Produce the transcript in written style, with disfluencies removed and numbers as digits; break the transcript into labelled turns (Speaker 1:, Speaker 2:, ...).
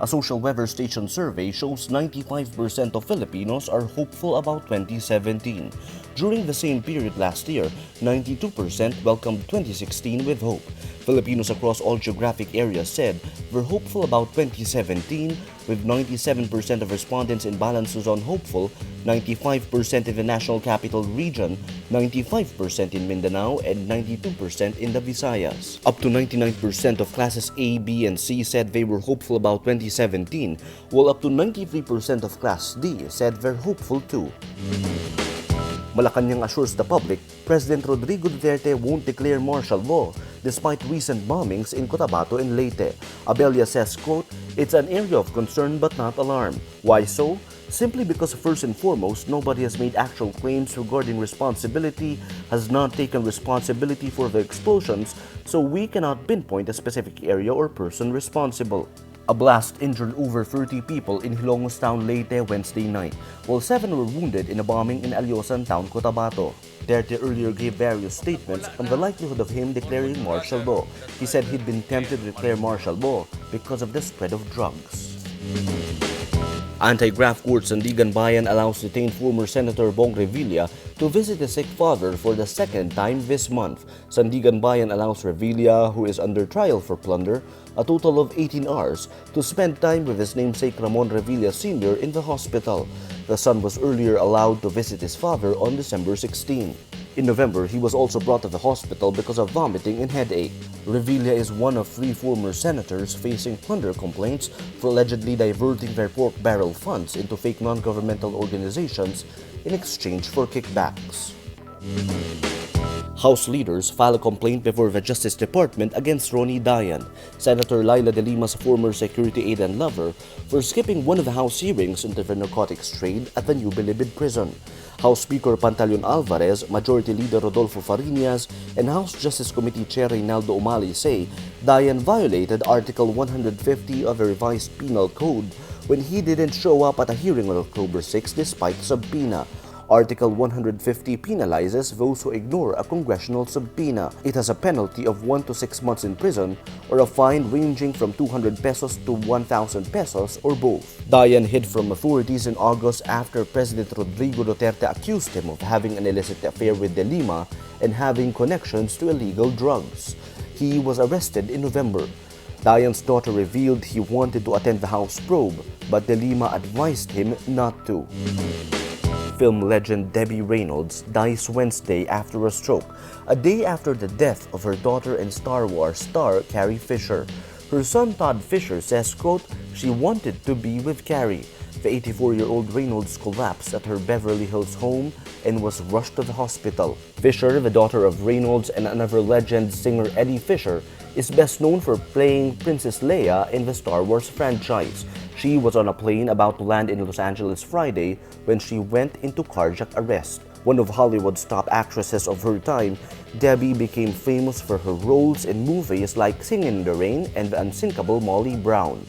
Speaker 1: A social weather station survey shows 95% of Filipinos are hopeful about 2017. During the same period last year, 92% welcomed 2016 with hope. Filipinos across all geographic areas said they're hopeful about 2017, with 97% of respondents in Balances on hopeful, 95% in the National Capital Region, 95% in Mindanao, and 92% in the Visayas. Up to 99% of classes A, B, and C said they were hopeful about 2017, while up to 93% of class D said they're hopeful too. Malacañang assures the public President Rodrigo Duterte won't declare martial law despite recent bombings in Cotabato and Leyte. Abella says, quote, "It's an area of concern but not alarm." Why so? Simply because first and foremost, nobody has made actual claims regarding responsibility, has not taken responsibility for the explosions, so we cannot pinpoint a specific area or person responsible. A blast injured over 30 people in Hilongos Town, Leyte Wednesday night, while 7 were wounded in a bombing in Alyosan Town, Cotabato. Duterte earlier gave various statements on the likelihood of him declaring martial law. He said he'd been tempted to declare martial law because of the spread of drugs. Anti-graft court Sandiganbayan allows detained former Senator Revilla to visit his sick father for the second time this month. Sandiganbayan allows Revilla, who is under trial for plunder, a total of 18 hours to spend time with his namesake Ramon Revilla Sr. in the hospital. The son was earlier allowed to visit his father on December 16. In November, he was also brought to the hospital because of vomiting and headache. Revilla is one of 3 former senators facing plunder complaints for allegedly diverting their pork barrel funds into fake non-governmental organizations in exchange for kickbacks. House leaders file a complaint before the Justice Department against Ronnie Dayan, Senator Laila de Lima's former security aide and lover, for skipping one of the House hearings into the narcotics trade at the New Bilibid prison. House Speaker Pantaleon Alvarez, Majority Leader Rodolfo Fariñas, and House Justice Committee Chair Reynaldo Umali say Dayan violated Article 150 of the revised penal code when he didn't show up at a hearing on October 6 despite subpoena. Article 150 penalizes those who ignore a congressional subpoena. It has a penalty of 1 to 6 months in prison or a fine ranging from 200 pesos to 1,000 pesos or both. Dayan hid from authorities in August after President Rodrigo Duterte accused him of having an illicit affair with De Lima and having connections to illegal drugs. He was arrested in November. Dayan's daughter revealed he wanted to attend the House probe, but De Lima advised him not to. Film legend Debbie Reynolds dies Wednesday after a stroke, a day after the death of her daughter and Star Wars star Carrie Fisher. Her son Todd Fisher says, quote, "She wanted to be with Carrie." The 84-year-old Reynolds collapsed at her Beverly Hills home and was rushed to the hospital. Fisher, the daughter of Reynolds and another legend singer Eddie Fisher, is best known for playing Princess Leia in the Star Wars franchise. She was on a plane about to land in Los Angeles Friday when she went into cardiac arrest. One of Hollywood's top actresses of her time, Debbie became famous for her roles in movies like Singin' in the Rain and The Unsinkable Molly Brown.